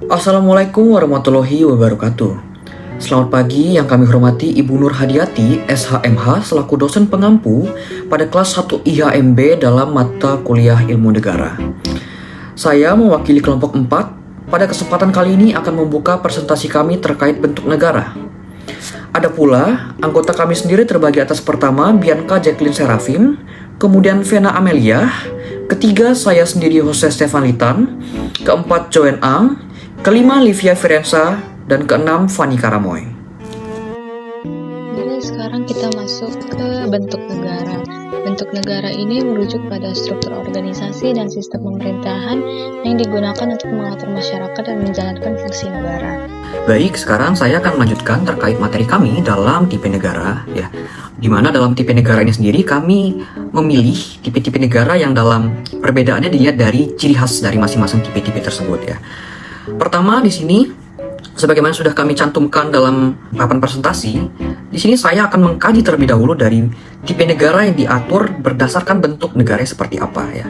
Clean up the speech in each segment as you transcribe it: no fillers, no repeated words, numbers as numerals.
Assalamualaikum warahmatullahi wabarakatuh. Selamat pagi yang kami hormati Ibu Nur Hadiati, SHMH, selaku dosen pengampu pada kelas 1 IHMB dalam mata kuliah Ilmu Negara. Saya mewakili kelompok 4, pada kesempatan kali ini akan membuka presentasi kami terkait bentuk negara. Ada pula, anggota kami sendiri terbagi atas pertama Bianca Jacqueline Serafim, kemudian Vena Amelia, ketiga saya sendiri Jose Stefan Litan, keempat Joen Ang, kelima Livia Firenza, dan keenam Fanny Karamoy. Jadi sekarang kita masuk ke bentuk negara. Bentuk negara ini merujuk pada struktur organisasi dan sistem pemerintahan yang digunakan untuk mengatur masyarakat dan menjalankan fungsi negara. Baik, sekarang saya akan melanjutkan terkait materi kami dalam tipe negara, ya. Di mana dalam tipe negara ini sendiri kami memilih tipe-tipe negara yang dalam perbedaannya dilihat dari ciri khas dari masing-masing tipe-tipe tersebut, ya. Pertama di sini, sebagaimana sudah kami cantumkan dalam papan presentasi, di sini saya akan mengkaji terlebih dahulu dari tipe negara yang diatur berdasarkan bentuk negara seperti apa, ya.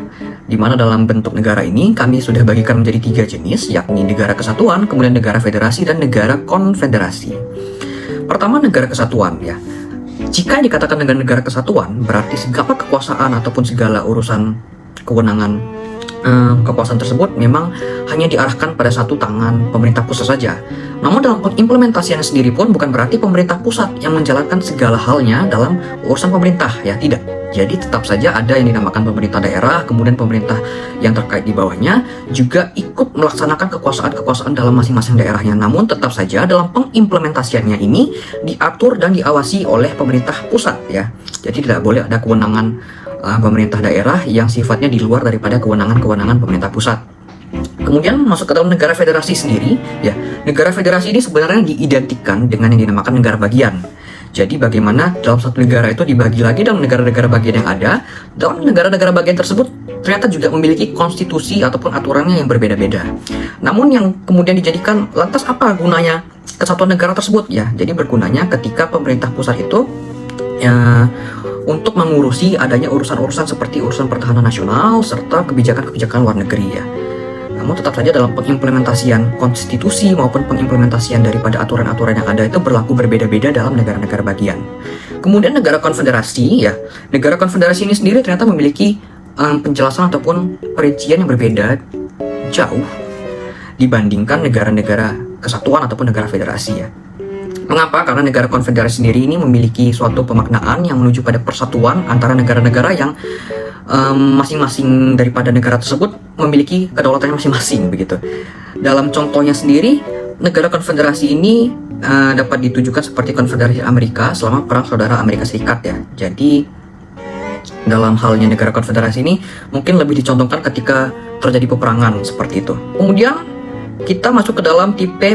Di mana dalam bentuk negara ini kami sudah bagikan menjadi 3 jenis, yakni negara kesatuan, kemudian negara federasi, dan negara konfederasi. Pertama, negara kesatuan, ya. Jika dikatakan negara kesatuan, berarti segala kekuasaan ataupun segala urusan kewenangan kekuasaan tersebut memang hanya diarahkan pada satu tangan pemerintah pusat saja. Namun dalam pengimplementasiannya sendiri pun bukan berarti pemerintah pusat yang menjalankan segala halnya dalam urusan pemerintah, ya, tidak. Jadi tetap saja ada yang dinamakan pemerintah daerah, kemudian pemerintah yang terkait di bawahnya juga ikut melaksanakan kekuasaan-kekuasaan dalam masing-masing daerahnya. Namun tetap saja dalam pengimplementasiannya ini diatur dan diawasi oleh pemerintah pusat, ya. Jadi tidak boleh ada kewenangan pemerintah daerah yang sifatnya di luar daripada kewenangan-kewenangan pemerintah pusat. Kemudian masuk ke dalam negara federasi sendiri, ya. Negara federasi ini sebenarnya diidentikan dengan yang dinamakan negara bagian. Jadi bagaimana dalam satu negara itu dibagi lagi dalam negara-negara bagian yang ada. Dalam negara-negara bagian tersebut ternyata juga memiliki konstitusi ataupun aturannya yang berbeda-beda. Namun yang kemudian dijadikan lantas apa gunanya kesatuan negara tersebut, ya? Jadi bergunanya ketika pemerintah pusat itu, ya, untuk mengurusi adanya urusan-urusan seperti urusan pertahanan nasional serta kebijakan-kebijakan luar negeri, ya. Namun tetap saja dalam pengimplementasian konstitusi maupun pengimplementasian daripada aturan-aturan yang ada itu berlaku berbeda-beda dalam negara-negara bagian. Kemudian negara konfederasi, ya. Negara konfederasi ini sendiri ternyata memiliki penjelasan ataupun perincian yang berbeda jauh dibandingkan negara-negara kesatuan ataupun negara federasi, ya. Mengapa? Karena negara konfederasi sendiri ini memiliki suatu pemaknaan yang menuju pada persatuan antara negara-negara yang masing-masing daripada negara tersebut memiliki kedaulatannya masing-masing, begitu. Dalam contohnya sendiri, negara konfederasi ini dapat ditujukan seperti Konfederasi Amerika selama Perang Saudara Amerika Serikat, ya. Jadi dalam halnya negara konfederasi ini mungkin lebih dicontohkan ketika terjadi peperangan seperti itu. Kemudian kita masuk ke dalam tipe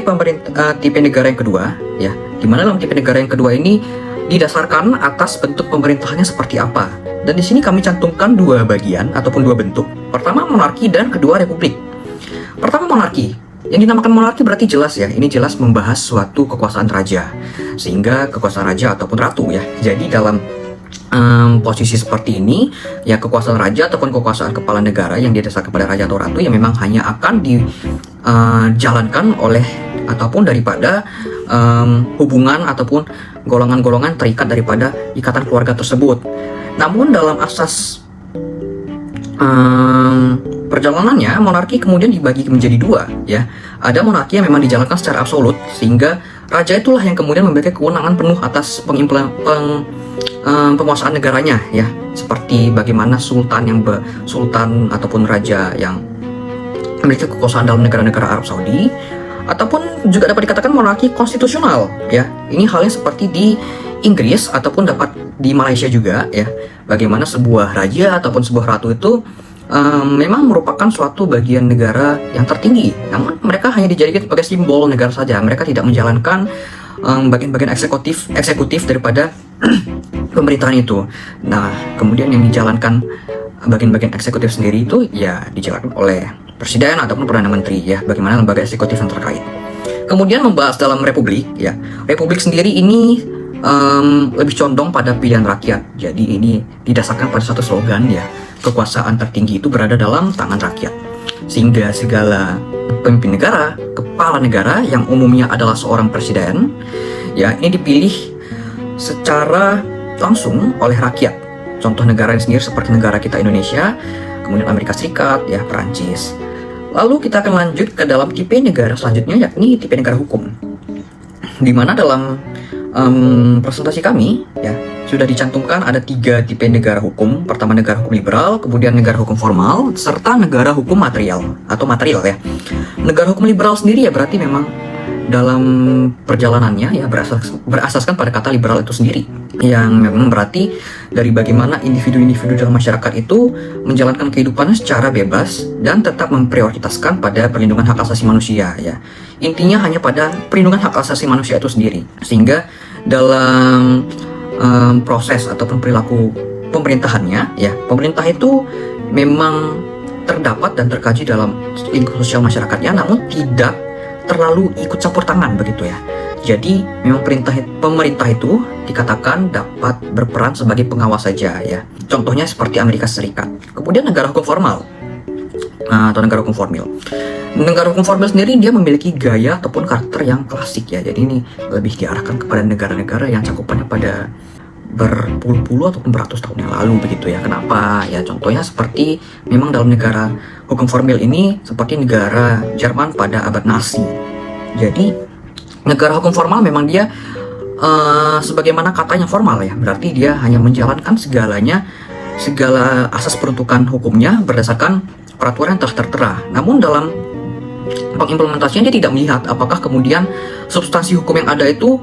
negara yang kedua, ya. Dimana dalam tipe negara yang kedua ini didasarkan atas bentuk pemerintahannya seperti apa. Dan di sini kami cantumkan 2 bagian ataupun 2 bentuk. Pertama monarki dan kedua republik. Pertama monarki. Yang dinamakan monarki berarti jelas, ya. Ini jelas membahas suatu kekuasaan raja. Sehingga kekuasaan raja ataupun ratu, ya. Jadi dalam posisi seperti ini, ya, kekuasaan raja ataupun kekuasaan kepala negara yang didasarkan kepada raja atau ratu yang memang hanya akan dijalankan oleh ataupun daripada hubungan ataupun golongan-golongan terikat daripada ikatan keluarga tersebut. Namun dalam asas perjalanannya, monarki kemudian dibagi menjadi 2, ya. Ada monarki yang memang dijalankan secara absolut, sehingga raja itulah yang kemudian memiliki kewenangan penuh atas penguasaan negaranya, ya. Seperti bagaimana sultan ataupun raja yang memiliki kekuasaan dalam negara-negara Arab Saudi, ataupun juga dapat dikatakan monarki konstitusional, ya. Ini halnya seperti di Inggris ataupun dapat di Malaysia juga, ya. Bagaimana sebuah raja ataupun sebuah ratu itu memang merupakan suatu bagian negara yang tertinggi, namun mereka hanya dijadikan sebagai simbol negara saja. Mereka tidak menjalankan bagian-bagian eksekutif daripada pemerintahan itu. Nah, kemudian yang dijalankan bagian-bagian eksekutif sendiri itu, ya, dijalankan oleh presiden ataupun perdana menteri, ya. Bagaimana lembaga eksekutif yang terkait. Kemudian membahas dalam republik, ya. Republik sendiri ini lebih condong pada pilihan rakyat. Jadi ini didasarkan pada satu slogan, ya. Kekuasaan tertinggi itu berada dalam tangan rakyat, sehingga segala pemimpin negara, kepala negara yang umumnya adalah seorang presiden, ya, ini dipilih secara langsung oleh rakyat. Contoh negara sendiri seperti negara kita Indonesia, kemudian Amerika Serikat, ya, Perancis. Lalu kita akan lanjut ke dalam tipe negara selanjutnya, yakni tipe negara hukum. Di mana dalam presentasi kami, ya, sudah dicantumkan ada 3 tipe negara hukum. Pertama negara hukum liberal, kemudian negara hukum formal, serta negara hukum material atau material, ya. Negara hukum liberal sendiri ya berarti memang dalam perjalanannya ya berasaskan pada kata liberal itu sendiri, yang memang berarti dari bagaimana individu-individu dalam masyarakat itu menjalankan kehidupannya secara bebas dan tetap memprioritaskan pada perlindungan hak asasi manusia, ya. Intinya hanya pada perlindungan hak asasi manusia itu sendiri, sehingga dalam proses ataupun perilaku pemerintahannya, ya, pemerintah itu memang terdapat dan terkaji dalam lingkup sosial masyarakatnya, namun tidak terlalu ikut campur tangan begitu, ya. Jadi memang pemerintah itu dikatakan dapat berperan sebagai pengawas saja, ya. Contohnya seperti Amerika Serikat. Kemudian negara hukum formal atau negara hukum formil. Negara hukum formil sendiri dia memiliki gaya ataupun karakter yang klasik, ya. Jadi ini lebih diarahkan kepada negara-negara yang cakupannya pada berpuluh-puluh ataupun beratus tahun yang lalu begitu, ya. Kenapa? Ya contohnya seperti memang dalam negara hukum formil ini seperti negara Jerman pada abad Nazi. Jadi negara hukum formal memang dia sebagaimana katanya formal, ya. Berarti dia hanya menjalankan segala asas peruntukan hukumnya berdasarkan peraturan yang telah tertera. Namun dalam pengimplementasinya dia tidak melihat apakah kemudian substansi hukum yang ada itu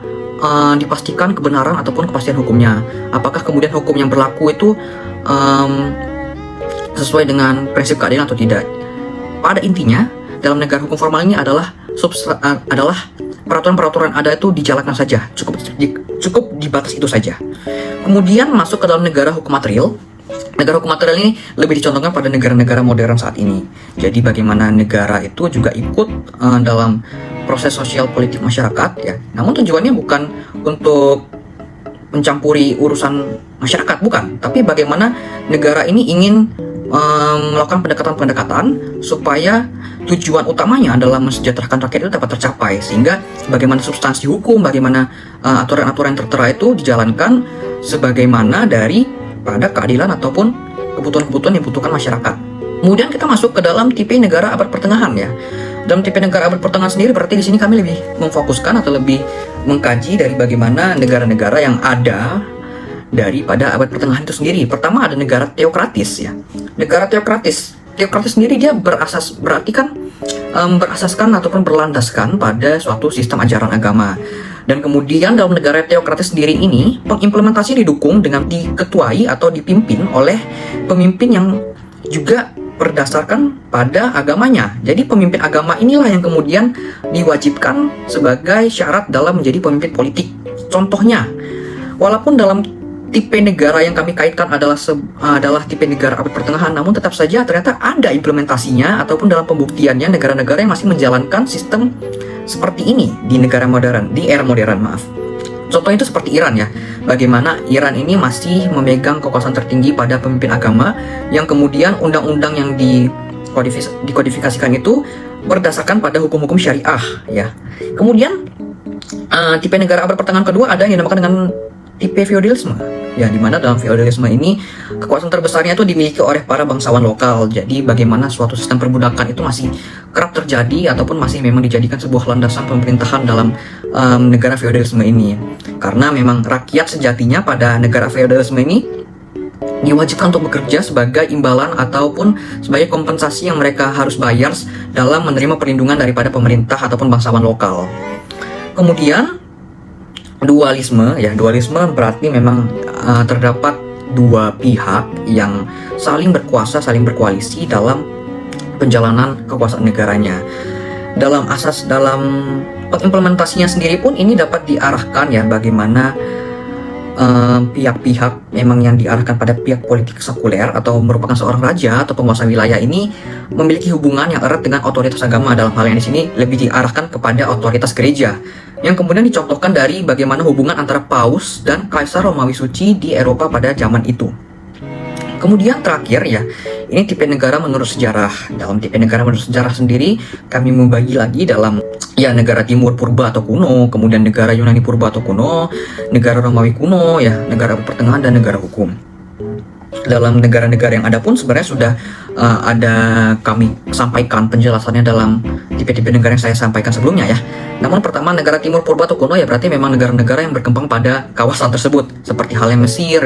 dipastikan kebenaran ataupun kepastian hukumnya. Apakah kemudian hukum yang berlaku itu sesuai dengan prinsip keadilan atau tidak. Pada intinya dalam negara hukum formal ini adalah peraturan-peraturan ada itu dijalankan saja, cukup di batas itu saja. Kemudian masuk ke dalam negara hukum material. Negara hukum material ini lebih dicontohkan pada negara-negara modern saat ini. Jadi bagaimana negara itu juga ikut dalam proses sosial politik masyarakat, ya. Namun tujuannya bukan untuk mencampuri urusan masyarakat, bukan. Tapi bagaimana negara ini ingin melakukan pendekatan-pendekatan supaya tujuan utamanya adalah mensejahterakan rakyat itu dapat tercapai, sehingga bagaimana substansi hukum, bagaimana aturan-aturan yang tertera itu dijalankan sebagaimana dari pada keadilan ataupun kebutuhan-kebutuhan yang dibutuhkan masyarakat. Kemudian kita masuk ke dalam tipe negara abad pertengahan, ya. Dalam tipe negara abad pertengahan sendiri berarti di sini kami lebih memfokuskan atau lebih mengkaji dari bagaimana negara-negara yang ada daripada abad pertengahan itu sendiri. Pertama ada negara teokratis, ya. Negara teokratis sendiri dia berasaskan ataupun berlandaskan pada suatu sistem ajaran agama. Dan kemudian dalam negara teokratis sendiri ini pengimplementasi didukung dengan diketuai atau dipimpin oleh pemimpin yang juga berdasarkan pada agamanya. Jadi pemimpin agama inilah yang kemudian diwajibkan sebagai syarat dalam menjadi pemimpin politik. Contohnya, walaupun dalam tipe negara yang kami kaitkan adalah tipe negara abad pertengahan, namun tetap saja ternyata ada implementasinya ataupun dalam pembuktiannya negara-negara yang masih menjalankan sistem seperti ini di era modern, maaf. Contohnya itu seperti Iran, ya. Bagaimana Iran ini masih memegang kekuasaan tertinggi pada pemimpin agama yang kemudian undang-undang yang dikodifikasikan itu berdasarkan pada hukum-hukum syariah, ya. Kemudian tipe negara abad pertengahan kedua ada yang dinamakan dengan tipe feodalisme, ya, dimana dalam feodalisme ini kekuasaan terbesarnya itu dimiliki oleh para bangsawan lokal. Jadi bagaimana suatu sistem perbudakan itu masih kerap terjadi ataupun masih memang dijadikan sebuah landasan pemerintahan dalam negara feodalisme ini, karena memang rakyat sejatinya pada negara feodalisme ini diwajibkan untuk bekerja sebagai imbalan ataupun sebagai kompensasi yang mereka harus bayar dalam menerima perlindungan daripada pemerintah ataupun bangsawan lokal. Kemudian dualisme berarti memang terdapat dua pihak yang saling berkuasa, saling berkoalisi dalam penjalanan kekuasaan negaranya. Dalam pengimplementasinya sendiri pun ini dapat diarahkan, ya, bagaimana pihak-pihak memang yang diarahkan pada pihak politik sekuler atau merupakan seorang raja atau penguasa wilayah ini memiliki hubungan yang erat dengan otoritas agama. Dalam hal yang di sini lebih diarahkan kepada otoritas gereja, yang kemudian dicontohkan dari bagaimana hubungan antara Paus dan Kaisar Romawi Suci di Eropa pada zaman itu. Kemudian terakhir, ya, Ini tipe negara menurut sejarah. Dalam tipe negara menurut sejarah sendiri, kami membagi lagi dalam negara Timur purba atau kuno, kemudian negara Yunani purba atau kuno, negara Romawi kuno, negara pertengahan dan negara hukum. Dalam negara-negara yang ada pun sebenarnya sudah ada kami sampaikan penjelasannya dalam tipe-tipe negara yang saya sampaikan sebelumnya ya. Namun pertama, negara Timur purba atau kuno berarti memang negara-negara yang berkembang pada kawasan tersebut, seperti halnya Mesir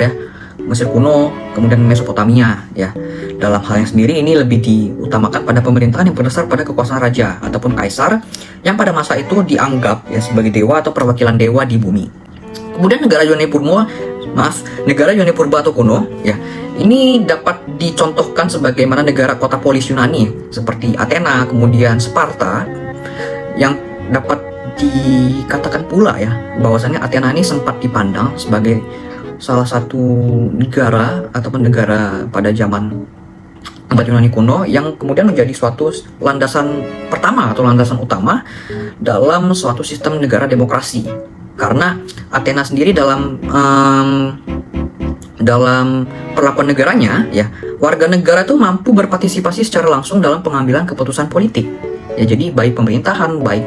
Mesir kuno, kemudian Mesopotamia ya. Dalam hal yang sendiri ini lebih diutamakan pada pemerintahan yang berdasar pada kekuasaan raja ataupun kaisar yang pada masa itu dianggap sebagai dewa atau perwakilan dewa di bumi. Kemudian negara Yunani purba atau kuno ini dapat dicontohkan sebagaimana negara kota polis Yunani seperti Athena, kemudian Sparta, yang dapat dikatakan pula bahwasannya Athena ini sempat dipandang sebagai salah satu negara ataupun negara pada zaman tempat Yunani kuno yang kemudian menjadi suatu landasan pertama atau landasan utama dalam suatu sistem negara demokrasi. Karena Athena sendiri dalam perlakuan negaranya warga negara itu mampu berpartisipasi secara langsung dalam pengambilan keputusan politik. Jadi baik pemerintahan, baik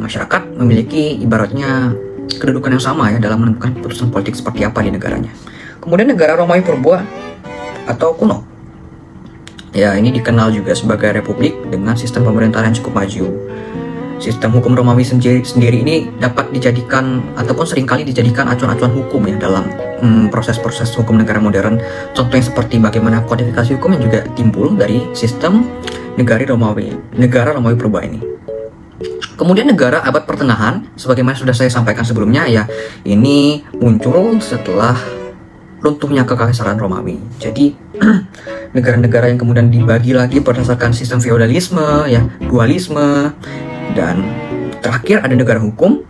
masyarakat memiliki ibaratnya kedudukan yang sama dalam menentukan keputusan politik seperti apa di negaranya. Kemudian negara Romawi purba atau kuno. Ini dikenal juga sebagai republik dengan sistem pemerintahan yang cukup maju. Sistem hukum Romawi sendiri ini dapat dijadikan ataupun seringkali dijadikan acuan-acuan hukum dalam proses-proses hukum negara modern. Contohnya seperti bagaimana kodifikasi hukum yang juga timbul dari sistem negara Romawi purba ini. Kemudian negara abad pertengahan, sebagaimana sudah saya sampaikan sebelumnya ini muncul setelah runtuhnya kekaisaran Romawi. Jadi negara-negara yang kemudian dibagi lagi berdasarkan sistem feodalisme, dualisme, dan terakhir ada negara hukum.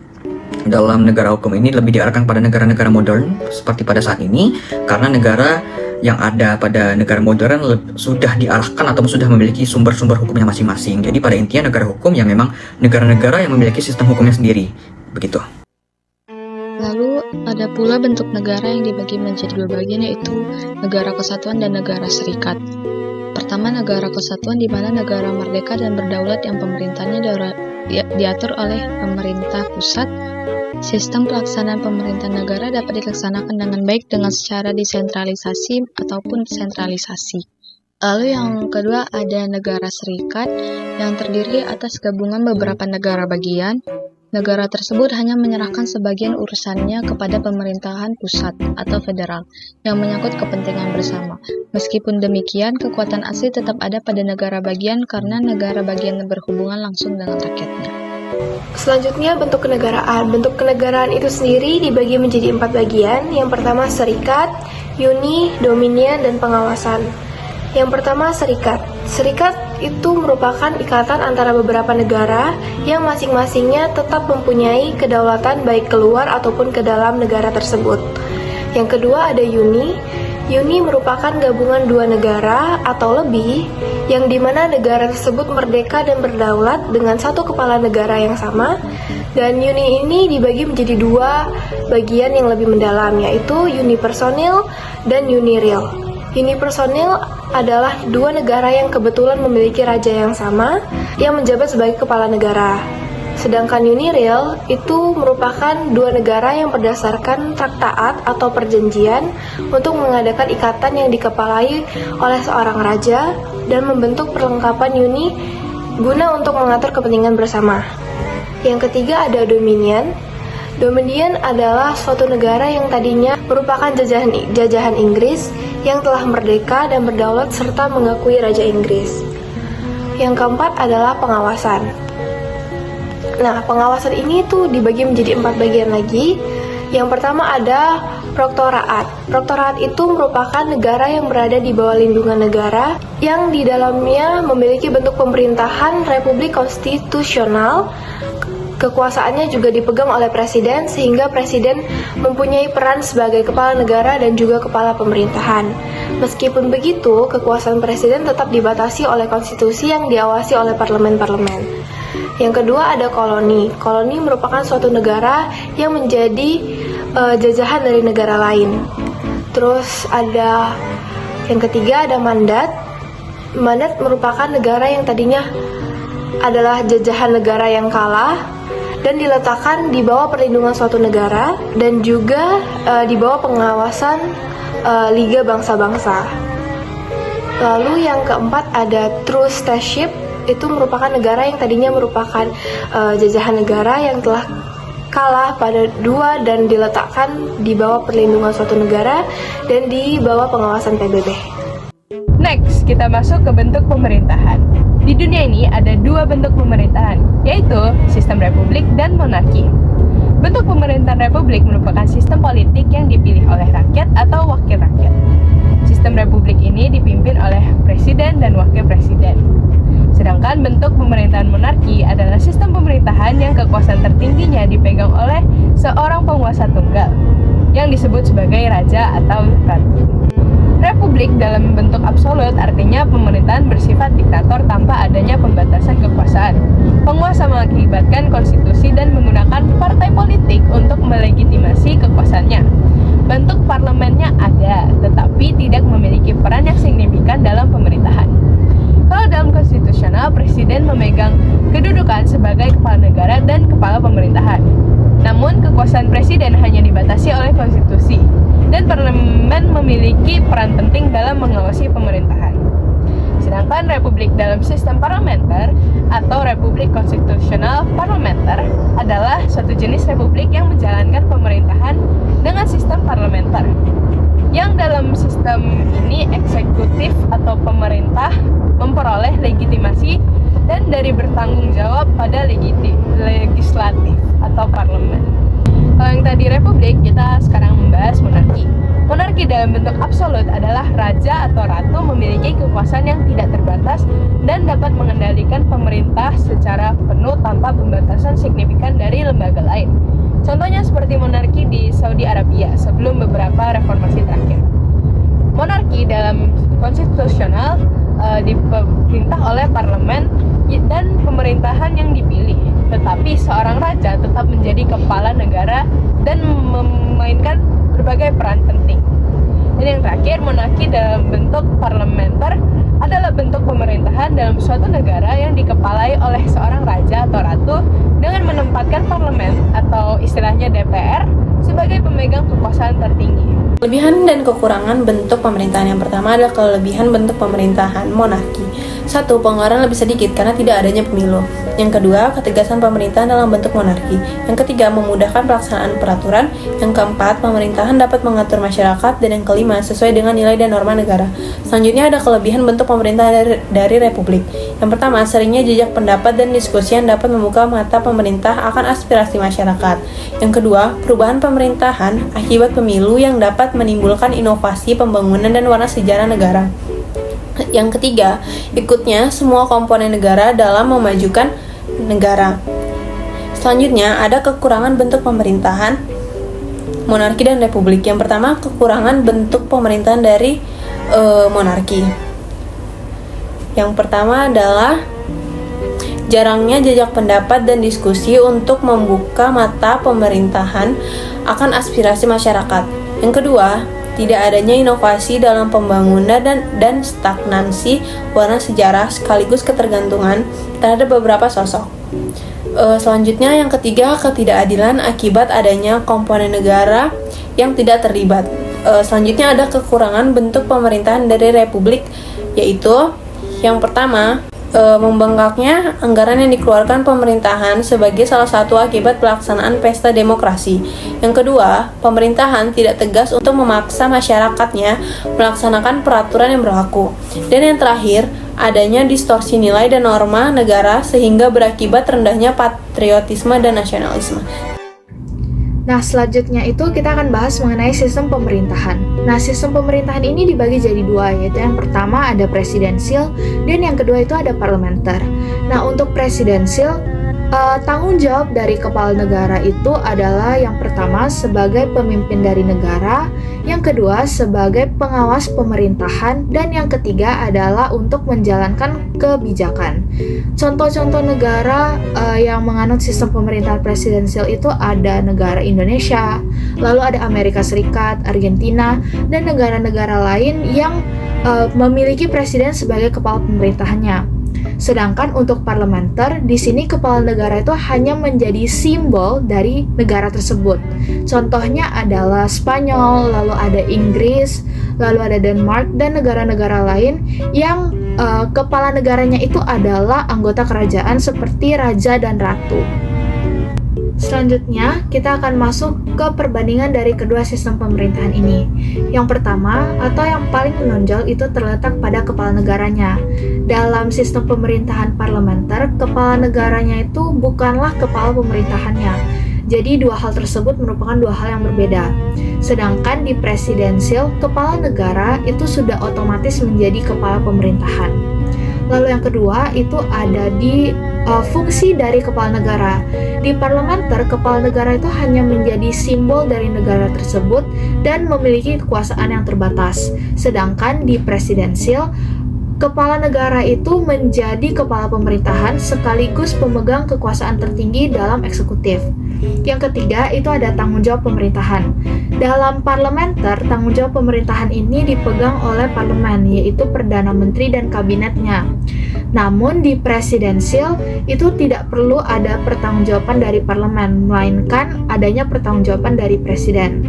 Dalam negara hukum ini lebih diarahkan pada negara-negara modern seperti pada saat ini, karena negara yang ada pada negara modern sudah diarahkan atau sudah memiliki sumber-sumber hukumnya masing-masing. Jadi pada intinya negara hukum yang memang negara-negara yang memiliki sistem hukumnya sendiri. Begitu. Lalu ada pula bentuk negara yang dibagi menjadi dua bagian, yaitu negara kesatuan dan negara serikat. Pertama, negara kesatuan di mana negara merdeka dan berdaulat yang pemerintahnya diatur oleh pemerintah pusat. Sistem pelaksanaan pemerintahan negara dapat dilaksanakan dengan baik dengan secara desentralisasi ataupun sentralisasi. Lalu yang kedua ada negara serikat yang terdiri atas gabungan beberapa negara bagian. Negara tersebut hanya menyerahkan sebagian urusannya kepada pemerintahan pusat atau federal yang menyangkut kepentingan bersama. Meskipun demikian, kekuatan asli tetap ada pada negara bagian karena negara bagian berhubungan langsung dengan rakyatnya. Selanjutnya, bentuk kenegaraan. Bentuk kenegaraan itu sendiri dibagi menjadi 4 bagian. Yang pertama serikat, uni, dominion, dan pengawasan. Yang pertama serikat. Serikat itu merupakan ikatan antara beberapa negara yang masing-masingnya tetap mempunyai kedaulatan baik keluar ataupun ke dalam negara tersebut. Yang kedua ada uni. Uni merupakan gabungan dua negara atau lebih yang dimana negara tersebut merdeka dan berdaulat dengan satu kepala negara yang sama, dan uni ini dibagi menjadi dua bagian yang lebih mendalam, yaitu uni personil dan uni real. Uni personil adalah dua negara yang kebetulan memiliki raja yang sama yang menjabat sebagai kepala negara. Sedangkan uni real itu merupakan dua negara yang berdasarkan traktaat atau perjanjian untuk mengadakan ikatan yang dikepalai oleh seorang raja dan membentuk perlengkapan uni guna untuk mengatur kepentingan bersama. Yang ketiga ada dominion. Dominion adalah suatu negara yang tadinya merupakan jajahan Inggris yang telah merdeka dan berdaulat serta mengakui Raja Inggris. Yang keempat adalah pengawasan. Nah, pengawasan ini tuh dibagi menjadi 4 bagian lagi. Yang pertama ada proktoraat. Proktoraat itu merupakan negara yang berada di bawah lindungan negara yang di dalamnya memiliki bentuk pemerintahan republik konstitusional. Kekuasaannya juga dipegang oleh presiden, sehingga presiden mempunyai peran sebagai kepala negara dan juga kepala pemerintahan. Meskipun begitu, kekuasaan presiden tetap dibatasi oleh konstitusi yang diawasi oleh parlemen-parlemen. Yang kedua ada koloni. Koloni merupakan suatu negara yang menjadi jajahan dari negara lain. Terus ada Yang ketiga ada mandat. Mandat merupakan negara yang tadinya adalah jajahan negara yang kalah dan diletakkan di bawah perlindungan suatu negara dan juga di bawah pengawasan Liga Bangsa-Bangsa. Lalu yang keempat ada trusteeship, itu merupakan negara yang tadinya merupakan jajahan negara yang telah kalah pada dua dan diletakkan di bawah perlindungan suatu negara dan di bawah pengawasan PBB. Next, kita masuk ke bentuk pemerintahan. Di dunia ini ada dua bentuk pemerintahan, yaitu sistem republik dan monarki. Bentuk pemerintahan republik merupakan sistem politik yang dipilih oleh rakyat atau wakil rakyat. Sistem republik ini dipimpin oleh presiden dan wakil presiden. Sedangkan bentuk pemerintahan monarki adalah sistem pemerintahan yang kekuasaan tertingginya dipegang oleh seorang penguasa tunggal, yang disebut sebagai raja atau ratu. Republik dalam bentuk absolut artinya pemerintahan bersifat diktator tanpa adanya pembatasan kekuasaan. Penguasa mengakibatkan konstitusi dan menggunakan partai politik untuk melegitimasi kekuasaannya. Bentuk parlemennya ada, tetapi tidak memiliki peran yang signifikan dalam pemerintahan. Kalau dalam konstitusional, presiden memegang kedudukan sebagai kepala negara dan kepala pemerintahan. Namun, kekuasaan presiden hanya dibatasi oleh konstitusi, dan parlemen memiliki peran penting dalam mengawasi pemerintahan. Sedangkan republik dalam sistem parlementer atau republik konstitusional parlementer adalah suatu jenis republik yang menjalankan pemerintahan dengan sistem parlementer. Yang dalam sistem ini eksekutif atau pemerintah memperoleh legitimasi dan dari bertanggung jawab pada legislatif atau parlemen. Kalau yang tadi republik, kita sekarang membahas monarki. Monarki dalam bentuk absolut adalah raja atau ratu memiliki kekuasaan yang tidak terbatas dan dapat mengendalikan pemerintah secara penuh tanpa pembatasan signifikan dari lembaga lain. Contohnya seperti monarki di Saudi Arabia sebelum beberapa reformasi terakhir. Monarki dalam konstitusional diperintah oleh parlemen dan pemerintahan yang dipilih, tetapi seorang raja tetap menjadi kepala negara dan memainkan berbagai peran penting. Dan yang terakhir, monarki dalam bentuk parlementer adalah bentuk pemerintahan dalam suatu negara yang dikepalai oleh seorang raja atau ratu dengan menempatkan parlemen atau istilahnya DPR sebagai pemegang kekuasaan tertinggi. Kelebihan dan kekurangan bentuk pemerintahan. Yang pertama adalah kelebihan bentuk pemerintahan monarki. 1. Pengeluaran lebih sedikit karena tidak adanya pemilu. Yang kedua, ketegasan pemerintahan dalam bentuk monarki. Yang ketiga, memudahkan pelaksanaan peraturan. Yang keempat, pemerintahan dapat mengatur masyarakat. Dan yang kelima, sesuai dengan nilai dan norma negara. Selanjutnya ada kelebihan bentuk pemerintahan dari republik. Yang pertama, seringnya jejak pendapat dan diskusi yang dapat membuka mata pemerintah akan aspirasi masyarakat. Yang kedua, perubahan pemerintahan akibat pemilu yang dapat menimbulkan inovasi pembangunan dan warna sejarah negara. Yang ketiga, ikutnya semua komponen negara dalam memajukan negara. Selanjutnya, ada kekurangan bentuk pemerintahan monarki dan republik. Yang pertama, kekurangan bentuk pemerintahan dari monarki. Yang pertama adalah jarangnya jejak pendapat dan diskusi untuk membuka mata pemerintahan akan aspirasi masyarakat. Yang kedua, tidak adanya inovasi dalam pembangunan dan stagnansi warna sejarah sekaligus ketergantungan terhadap beberapa sosok. Selanjutnya yang ketiga, ketidakadilan akibat adanya komponen negara yang tidak terlibat. Selanjutnya ada kekurangan bentuk pemerintahan dari republik, yaitu yang pertama, membengkaknya anggaran yang dikeluarkan pemerintahan sebagai salah satu akibat pelaksanaan pesta demokrasi. Yang kedua, pemerintahan tidak tegas untuk memaksa masyarakatnya melaksanakan peraturan yang berlaku. Dan yang terakhir, adanya distorsi nilai dan norma negara sehingga berakibat rendahnya patriotisme dan nasionalisme. Nah, selanjutnya itu kita akan bahas mengenai sistem pemerintahan. Nah, sistem pemerintahan ini dibagi jadi dua, yaitu yang pertama ada presidensial dan yang kedua itu ada parlementer. Nah, untuk presidensial Tanggung jawab dari kepala negara itu adalah yang pertama sebagai pemimpin dari negara, yang kedua sebagai pengawas pemerintahan, dan yang ketiga adalah untuk menjalankan kebijakan. Contoh-contoh negara yang menganut sistem pemerintahan presidensial itu ada negara Indonesia, lalu ada Amerika Serikat, Argentina, dan negara-negara lain yang memiliki presiden sebagai kepala pemerintahannya. Sedangkan untuk parlementer, di sini kepala negara itu hanya menjadi simbol dari negara tersebut. Contohnya adalah Spanyol, lalu ada Inggris, lalu ada Denmark, dan negara-negara lain yang kepala negaranya itu adalah anggota kerajaan seperti raja dan ratu. Selanjutnya, kita akan masuk ke perbandingan dari kedua sistem pemerintahan ini. Yang pertama, atau yang paling menonjol itu terletak pada kepala negaranya. Dalam sistem pemerintahan parlementer, kepala negaranya itu bukanlah kepala pemerintahannya. Jadi dua hal tersebut merupakan dua hal yang berbeda. Sedangkan di presidensial, kepala negara itu sudah otomatis menjadi kepala pemerintahan. Lalu yang kedua itu ada di fungsi dari kepala negara. Di parlementer, kepala negara itu hanya menjadi simbol dari negara tersebut dan memiliki kekuasaan yang terbatas. Sedangkan di presidensial, kepala negara itu menjadi kepala pemerintahan sekaligus pemegang kekuasaan tertinggi dalam eksekutif. Yang ketiga itu ada tanggung jawab pemerintahan. Dalam parlementer, tanggung jawab pemerintahan ini dipegang oleh parlemen, yaitu Perdana Menteri dan kabinetnya. Namun di presidensial itu tidak perlu ada pertanggungjawaban dari parlemen, melainkan adanya pertanggungjawaban dari presiden.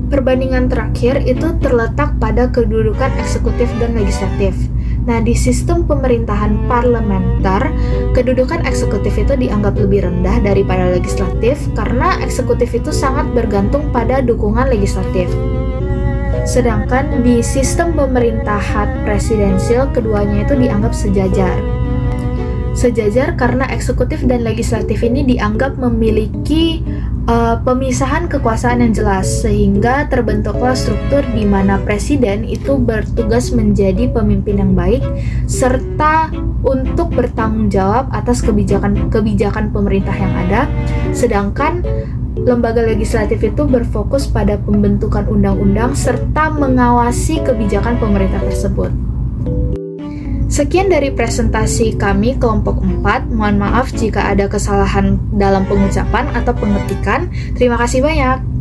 Perbandingan terakhir itu terletak pada kedudukan eksekutif dan legislatif. Nah, di sistem pemerintahan parlementer, kedudukan eksekutif itu dianggap lebih rendah daripada legislatif karena eksekutif itu sangat bergantung pada dukungan legislatif. Sedangkan di sistem pemerintahan presidensial, keduanya itu dianggap sejajar. Sejajar karena eksekutif dan legislatif ini dianggap memiliki pemisahan kekuasaan yang jelas, sehingga terbentuklah struktur di mana presiden itu bertugas menjadi pemimpin yang baik serta untuk bertanggung jawab atas kebijakan pemerintah yang ada, sedangkan lembaga legislatif itu berfokus pada pembentukan undang-undang serta mengawasi kebijakan pemerintah tersebut. Sekian dari presentasi kami kelompok 4. Mohon maaf jika ada kesalahan dalam pengucapan atau pengetikan. Terima kasih banyak.